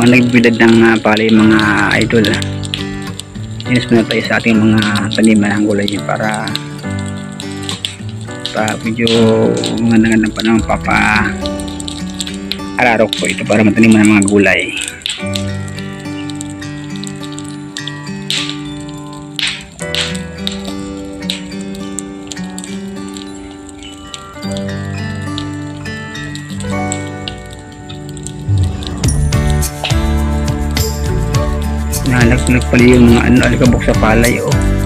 habang nagbilad ng palay mga idol, inis muna tayo sa ating mga taniman ng gulay para medyo magandang pa naman ararok po ito para mataniman ng mga gulay. Nalaglag pala yung mga alikabok sa palay, oh.